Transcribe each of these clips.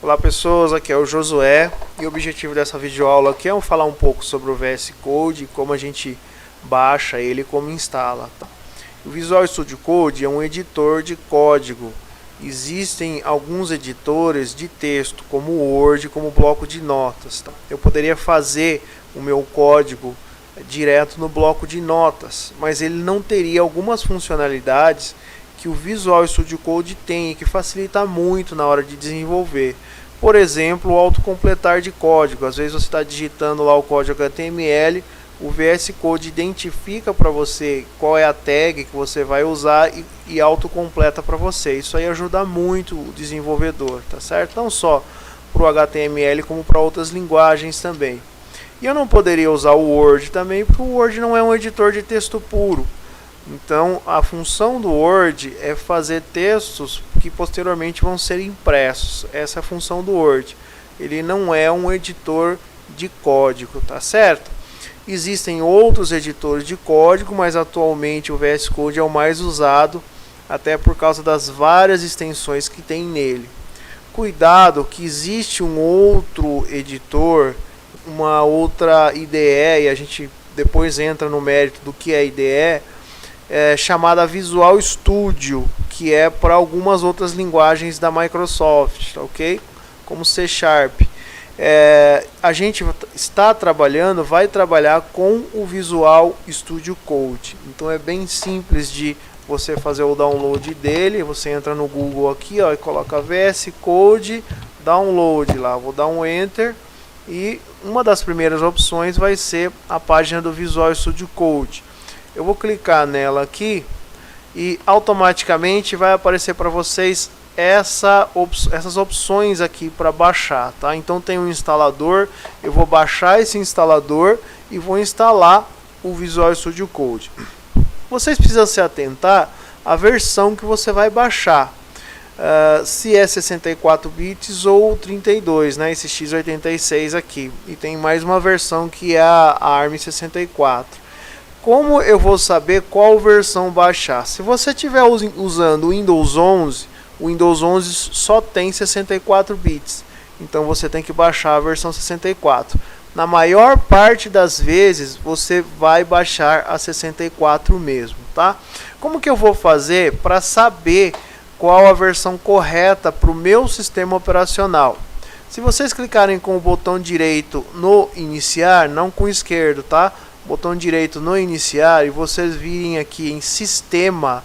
Olá pessoas, aqui é o Josué e o objetivo dessa videoaula aqui é falar um pouco sobre o VS Code, como a gente baixa ele e como instala. O Visual Studio Code é um editor de código. Existem alguns editores de texto, como o Word, como o bloco de notas. Eu poderia fazer o meu código direto no bloco de notas, mas ele não teria algumas funcionalidades que o Visual Studio Code tem e que facilita muito na hora de desenvolver. Por exemplo, o autocompletar de código. Às vezes você está digitando lá o código HTML, o VS Code identifica para você qual é a tag que você vai usar e autocompleta para você. Isso aí ajuda muito o desenvolvedor, tá certo? Não só para o HTML, como para outras linguagens também. E eu não poderia usar o Word também, porque o Word não é um editor de texto puro. Então, a função do Word é fazer textos que posteriormente vão ser impressos. Essa é a função do Word. Ele não é um editor de código, tá certo? Existem outros editores de código, mas atualmente o VS Code é o mais usado, até por causa das várias extensões que tem nele. Cuidado que existe um outro editor, uma outra IDE, e a gente depois entra no mérito do que é IDE, chamada Visual Studio, que é para algumas outras linguagens da Microsoft, ok? Como C Sharp. A gente vai trabalhar com o Visual Studio Code. Então é bem simples de você fazer o download dele. Você entra no Google aqui, ó, e coloca VS Code Download lá. Vou dar um Enter e uma das primeiras opções vai ser a página do Visual Studio Code. Eu vou clicar nela aqui e automaticamente vai aparecer para vocês essas opções aqui para baixar, tá? Então tem um instalador, eu vou baixar esse instalador e vou instalar o Visual Studio Code. Vocês precisam se atentar à versão que você vai baixar, se é 64 bits ou 32, né? Esse x86 aqui. E tem mais uma versão que é a ARM64. Como eu vou saber qual versão baixar? Se você estiver usando o Windows 11, o Windows 11 só tem 64 bits. Então você tem que baixar a versão 64. Na maior parte das vezes você vai baixar a 64 mesmo, tá? Como que eu vou fazer para saber qual a versão correta para o meu sistema operacional? Se vocês clicarem com o botão direito no iniciar, não com o esquerdo, tá? Botão direito no iniciar e vocês virem aqui em sistema,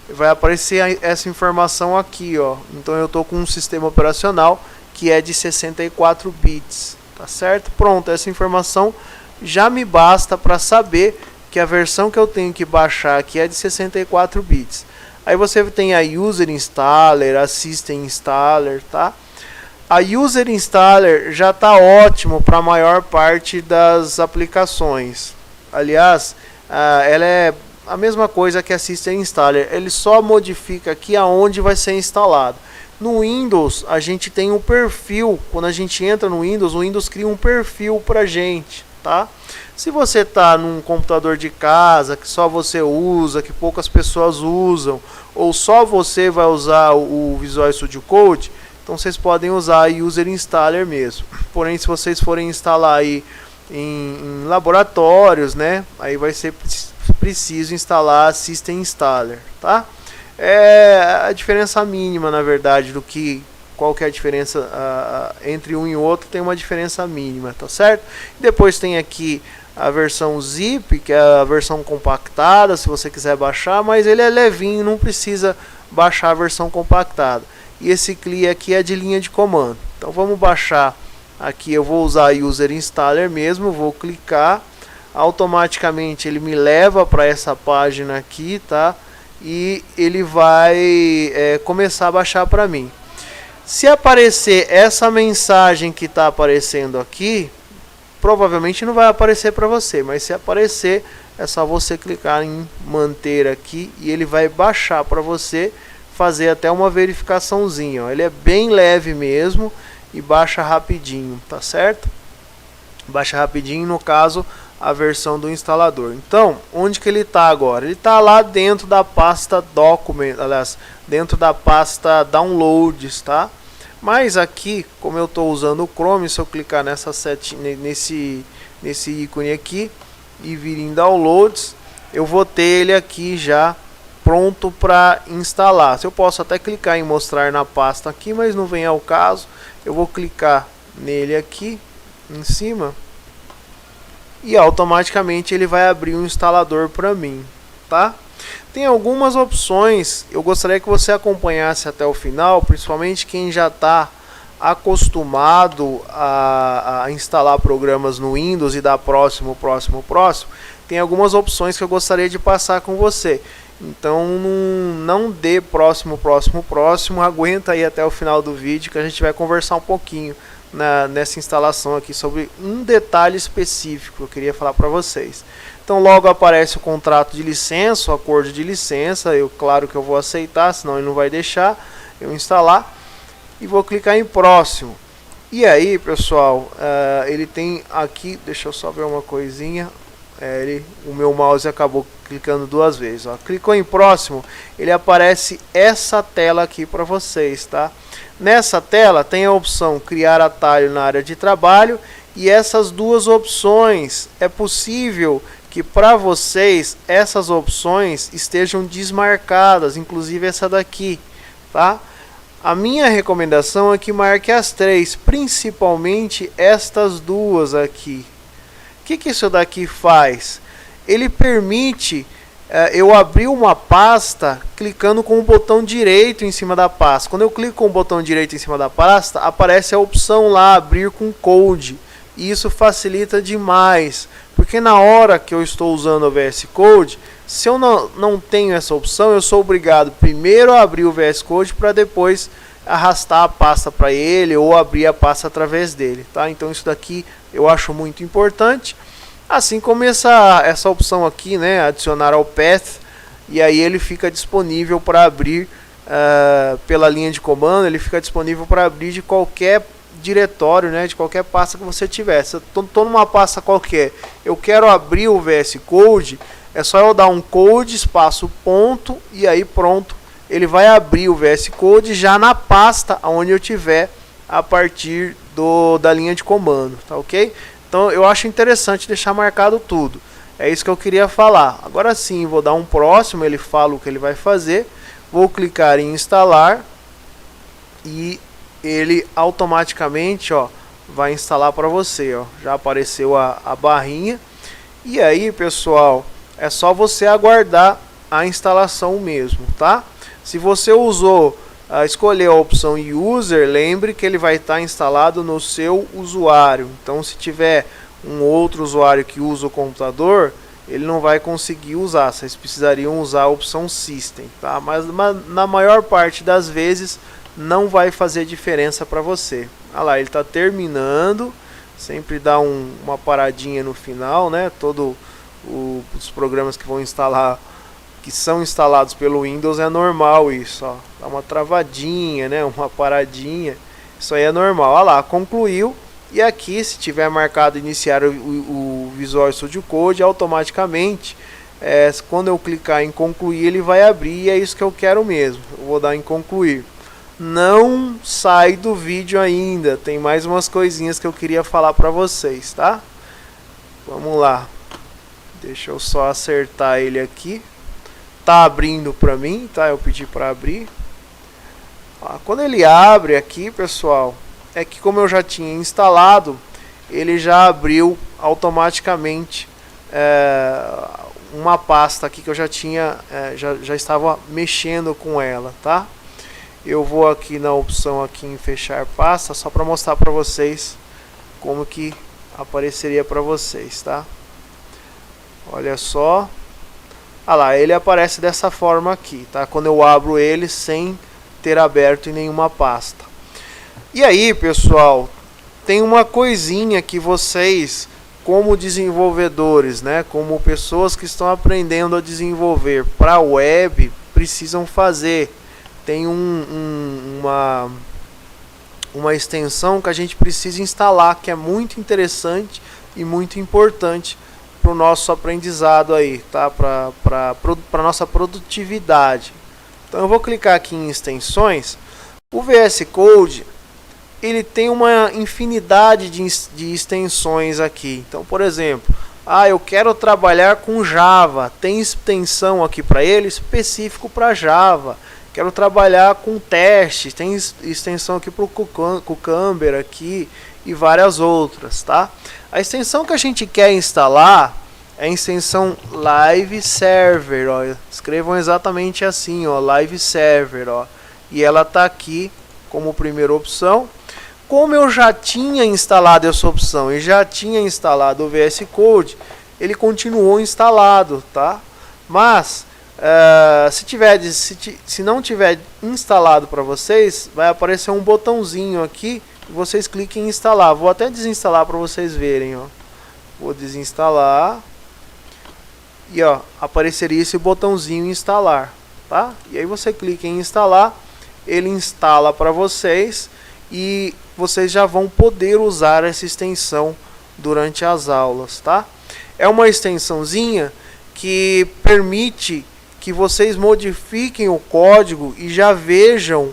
vai aparecer essa informação aqui, ó. Então eu estou com um sistema operacional que é de 64 bits, tá certo? Pronto, essa informação já me basta para saber que a versão que eu tenho que baixar aqui é de 64 bits. Aí você tem a User Installer, a System Installer, tá? A User Installer já está ótimo para a maior parte das aplicações. Aliás, ela é a mesma coisa que a System Installer. Ele só modifica aqui aonde vai ser instalado. No Windows, a gente tem um perfil. Quando a gente entra no Windows, o Windows cria um perfil para a gente, tá? Se você está num computador de casa, que só você usa, que poucas pessoas usam, ou só você vai usar o Visual Studio Code, então vocês podem usar a User Installer mesmo. Porém, se vocês forem instalar aí em laboratórios, né, aí vai ser preciso instalar a System Installer, tá? É a diferença mínima, na verdade, qual que é a diferença entre um e outro, tem uma diferença mínima, tá certo? Depois tem aqui a versão zip, que é a versão compactada, se você quiser baixar, mas ele é levinho, não precisa baixar a versão compactada. E esse CLI aqui é de linha de comando. Então vamos baixar aqui, eu vou usar User Installer mesmo, vou clicar, automaticamente ele me leva para essa página aqui, tá? E ele vai começar a baixar para mim. Se aparecer essa mensagem que está aparecendo aqui, provavelmente não vai aparecer para você, mas se aparecer, é só você clicar em manter aqui e ele vai baixar para você, fazer até uma verificaçãozinha, ó. Ele é bem leve mesmo e baixa rapidinho, tá certo? Baixa rapidinho, no caso, a versão do instalador. Então, onde que ele está agora? Ele está lá dentro da pasta Document, aliás, dentro da pasta Downloads, tá? Mas aqui, como eu estou usando o Chrome, se eu clicar nesse ícone aqui e vir em Downloads, eu vou ter ele aqui já pronto para instalar. Eu posso até clicar em mostrar na pasta aqui, mas não vem ao caso. Eu vou clicar nele aqui em cima e automaticamente ele vai abrir um instalador para mim, tá? Tem algumas opções, eu gostaria que você acompanhasse até o final, principalmente quem já está acostumado a instalar programas no Windows e dar próximo. Tem algumas opções que eu gostaria de passar com você. Então não dê próximo, aguenta aí até o final do vídeo que a gente vai conversar um pouquinho nessa instalação aqui sobre um detalhe específico que eu queria falar para vocês. Então logo aparece o contrato de licença, o acordo de licença, claro que eu vou aceitar, senão ele não vai deixar eu instalar, e vou clicar em próximo. E aí pessoal, ele tem aqui, deixa eu só ver uma coisinha, o meu mouse acabou clicando duas vezes, ó. Clicou em próximo, ele aparece essa tela aqui para vocês, tá? Nessa tela tem a opção criar atalho na área de trabalho, e essas duas opções é possível que para vocês essas opções estejam desmarcadas, inclusive essa daqui, tá? A minha recomendação é que marque as três, principalmente estas duas aqui. O que isso daqui faz? Ele permite eu abrir uma pasta clicando com o botão direito em cima da pasta. Quando eu clico com o botão direito em cima da pasta, aparece a opção lá, abrir com code. E isso facilita demais, porque na hora que eu estou usando o VS Code, se eu não tenho essa opção, eu sou obrigado primeiro a abrir o VS Code para depois arrastar a pasta para ele ou abrir a pasta através dele, tá? Então isso daqui eu acho muito importante. Assim como essa opção aqui, né, adicionar ao path, e aí ele fica disponível para abrir pela linha de comando, ele fica disponível para abrir de qualquer diretório, né, de qualquer pasta que você tiver. Se eu estou numa pasta qualquer, eu quero abrir o VS Code, é só eu dar um code, espaço, ponto, e aí pronto, ele vai abrir o VS Code já na pasta onde eu tiver a partir da linha de comando, tá ok? Então eu acho interessante deixar marcado tudo. É isso que eu queria falar. Agora sim, vou dar um próximo, ele fala o que ele vai fazer. Vou clicar em instalar e ele automaticamente, ó, vai instalar para você, ó. Já apareceu a barrinha. E aí, pessoal, é só você aguardar a instalação mesmo, tá? Se você escolheu a opção User, lembre que ele vai estar instalado no seu usuário. Então, se tiver um outro usuário que usa o computador, ele não vai conseguir usar. Vocês precisariam usar a opção System, tá? Mas na maior parte das vezes não vai fazer diferença para você. Olha lá, ele está terminando. Sempre dá uma paradinha no final, né? Todos os programas que vão instalar, que são instalados pelo Windows, é normal isso, ó. Dá uma travadinha, né? Uma paradinha. Isso aí é normal. Olha lá, concluiu. E aqui, se tiver marcado iniciar o Visual Studio Code, automaticamente, quando eu clicar em concluir, ele vai abrir. E é isso que eu quero mesmo. Eu vou dar em concluir. Não sai do vídeo ainda. Tem mais umas coisinhas que eu queria falar para vocês, tá? Vamos lá. Deixa eu só acertar ele aqui. Tá abrindo para mim, tá? Eu pedi para abrir. Quando ele abre aqui, pessoal, é que como eu já tinha instalado, ele já abriu automaticamente uma pasta aqui que eu já tinha, já estava mexendo com ela, tá? Eu vou aqui na opção aqui em fechar pasta, só para mostrar para vocês como que apareceria para vocês, tá? Olha só. Ah lá, ele aparece dessa forma aqui, tá? Quando eu abro ele sem ter aberto em nenhuma pasta. E aí, pessoal, tem uma coisinha que vocês, como desenvolvedores, né, como pessoas que estão aprendendo a desenvolver para a web, precisam fazer. Tem uma extensão que a gente precisa instalar, que é muito interessante e muito importante para o nosso aprendizado aí, tá? Para nossa produtividade. Então eu vou clicar aqui em extensões. O VS Code, ele tem uma infinidade de extensões aqui. Então, por exemplo, eu quero trabalhar com Java, tem extensão aqui para ele específico para Java. Quero trabalhar com testes, tem extensão aqui para o Cucumber aqui e várias outras, tá? A extensão que a gente quer instalar é a extensão Live Server, ó. Escrevam exatamente assim, ó, Live Server, ó. E ela tá aqui como primeira opção. Como eu já tinha instalado essa opção e já tinha instalado o VS Code, ele continuou instalado, tá? Mas se não tiver instalado para vocês, vai aparecer um botãozinho aqui e vocês cliquem em instalar. Vou até desinstalar para vocês verem, ó. Vou desinstalar e ó, apareceria esse botãozinho instalar, tá? E aí você clica em instalar, ele instala para vocês e vocês já vão poder usar essa extensão durante as aulas, tá? É uma extensãozinha que permite que vocês modifiquem o código e já vejam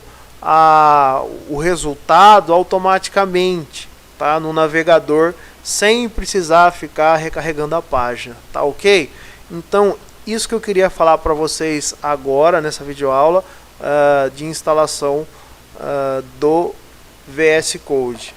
o resultado automaticamente, tá? No navegador, sem precisar ficar recarregando a página, tá ok? Então, isso que eu queria falar para vocês agora, nessa videoaula de instalação do VS Code.